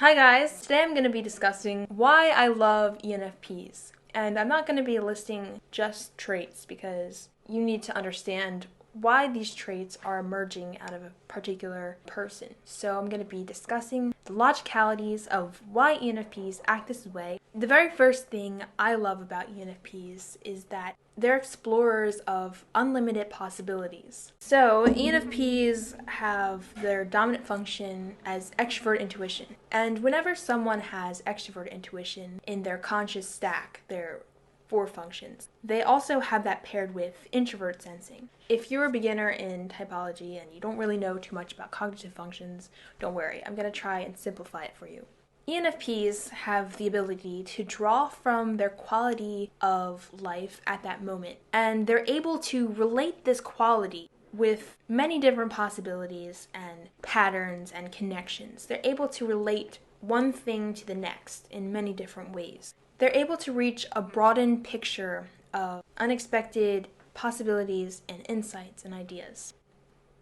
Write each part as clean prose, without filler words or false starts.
Hi guys! Today I'm going to be discussing why I love ENFPs. And I'm not going to be listing just traits because you need to understand why these traits are emerging out of a particular person. So I'm going to be discussing the logicalities of why ENFPs act this way. The very first thing I love about ENFPs is that they're explorers of unlimited possibilities. So ENFPs have their dominant function as extrovert intuition. And whenever someone has extrovert intuition in their conscious stack, their four functions, they also have that paired with introvert sensing. If you're a beginner in typology and you don't really know too much about cognitive functions, don't worry, I'm going to try and simplify it for you. ENFPs have the ability to draw from their quality of life at that moment, and they're able to relate this quality with many different possibilities and patterns and connections. They're able to relate one thing to the next in many different ways. They're able to reach a broadened picture of unexpected possibilities and insights and ideas.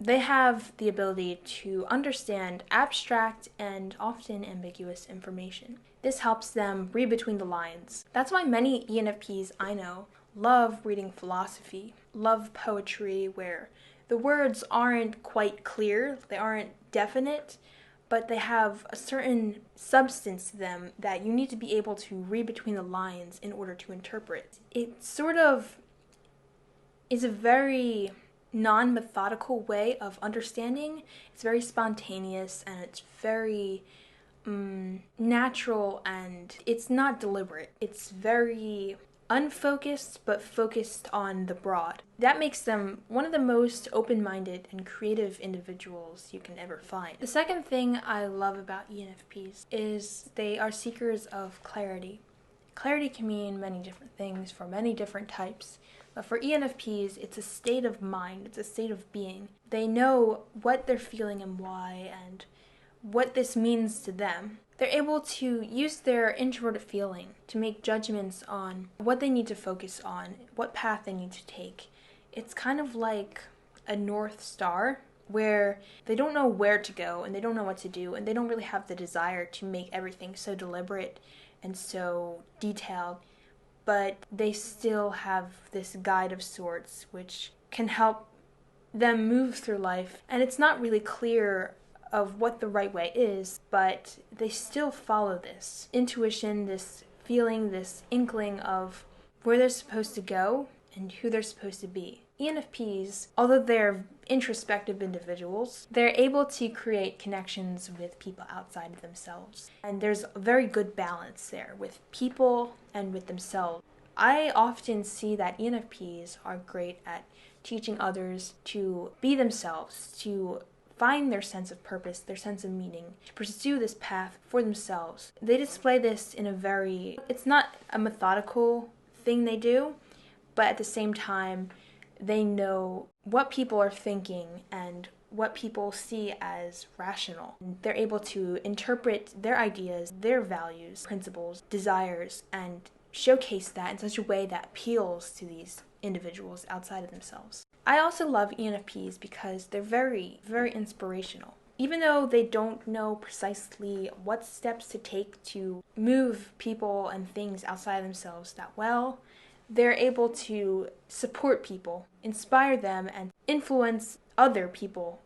They have the ability to understand abstract and often ambiguous information. This helps them read between the lines. That's why many ENFPs I know love reading philosophy, love poetry where the words aren't quite clear, they aren't definite, but they have a certain substance to them that you need to be able to read between the lines in order to interpret. It sort of is a very non-methodical way of understanding. It's very spontaneous and it's very natural, and it's not deliberate. It's very unfocused but focused on the broad. That makes them one of the most open-minded and creative individuals you can ever find. The second thing I love about ENFPs is they are seekers of clarity. Clarity can mean many different things for many different types. But for ENFPs, it's a state of mind, it's a state of being. They know what they're feeling and why, and what this means to them. They're able to use their introverted feeling to make judgments on what they need to focus on, what path they need to take. It's kind of like a North Star, where they don't know where to go, and they don't know what to do, and they don't really have the desire to make everything so deliberate and so detailed. But they still have this guide of sorts which can help them move through life. And it's not really clear of what the right way is, but they still follow this intuition, this feeling, this inkling of where they're supposed to go and who they're supposed to be. ENFPs, although they're introspective individuals, they're able to create connections with people outside of themselves. And there's a very good balance there with people and with themselves. I often see that ENFPs are great at teaching others to be themselves, to find their sense of purpose, their sense of meaning, to pursue this path for themselves. They display this in it's not a methodical thing they do, but at the same time, they know what people are thinking and what people see as rational. They're able to interpret their ideas, their values, principles, desires, and showcase that in such a way that appeals to these individuals outside of themselves. I also love ENFPs because they're very, very inspirational. Even though they don't know precisely what steps to take to move people and things outside of themselves that well, they're able to support people, inspire them, and influence other people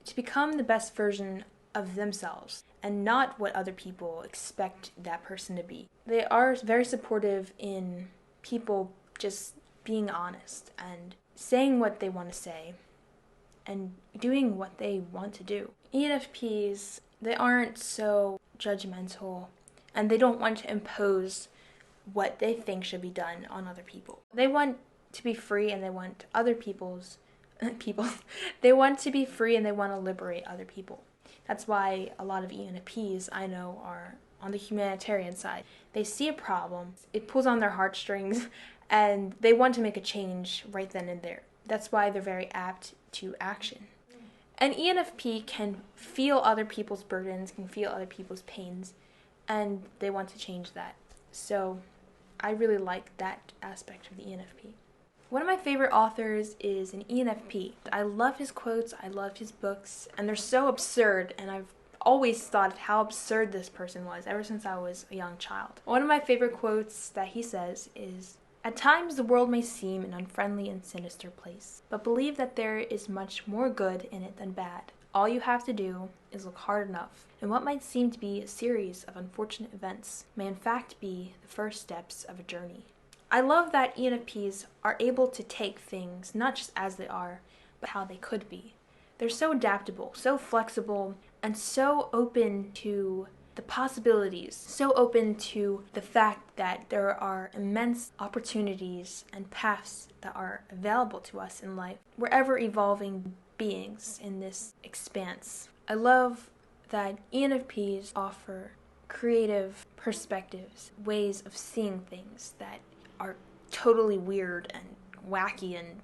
to become the best version of themselves and not what other people expect that person to be. They are very supportive in people just being honest and saying what they want to say and doing what they want to do. ENFPs, they aren't so judgmental and they don't want to impose what they think should be done on other people. They want to be free and they want other they want to be free and they want to liberate other people. That's why a lot of ENFPs I know are on the humanitarian side. They see a problem, it pulls on their heartstrings, and they want to make a change right then and there. That's why they're very apt to action. An ENFP can feel other people's burdens, can feel other people's pains, and they want to change that. So I really like that aspect of the ENFP. One of my favorite authors is an ENFP. I love his quotes, I love his books, and they're so absurd, and I've always thought of how absurd this person was ever since I was a young child. One of my favorite quotes that he says is, "At times the world may seem an unfriendly and sinister place, but believe that there is much more good in it than bad. All you have to do is look hard enough, and what might seem to be a series of unfortunate events may in fact be the first steps of a journey." I love that ENFPs are able to take things not just as they are, but how they could be. They're so adaptable, so flexible, and so open to the possibilities, so open to the fact that there are immense opportunities and paths that are available to us in life. We're ever evolving beings in this expanse. I love that ENFPs offer creative perspectives, ways of seeing things that are totally weird and wacky, and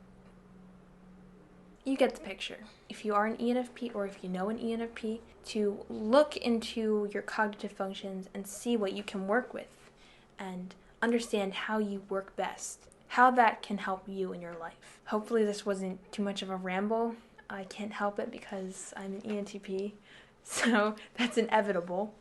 you get the picture. If you are an ENFP, or if you know an ENFP, to look into your cognitive functions and see what you can work with and understand how you work best, how that can help you in your life. Hopefully this wasn't too much of a ramble. I can't help it because I'm an ENTP, so that's inevitable.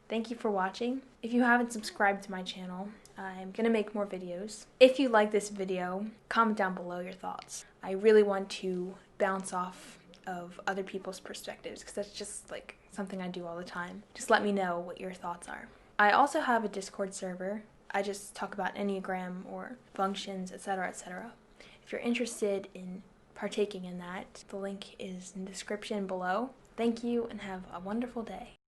Thank you for watching. If you haven't subscribed to my channel, I'm gonna make more videos. If you like this video, comment down below your thoughts. I really want to bounce off of other people's perspectives because that's just like something I do all the time. Just let me know what your thoughts are. I also have a Discord server. I just talk about Enneagram or functions, etc., etc. If you're interested in partaking in that, the link is in the description below. Thank you and have a wonderful day.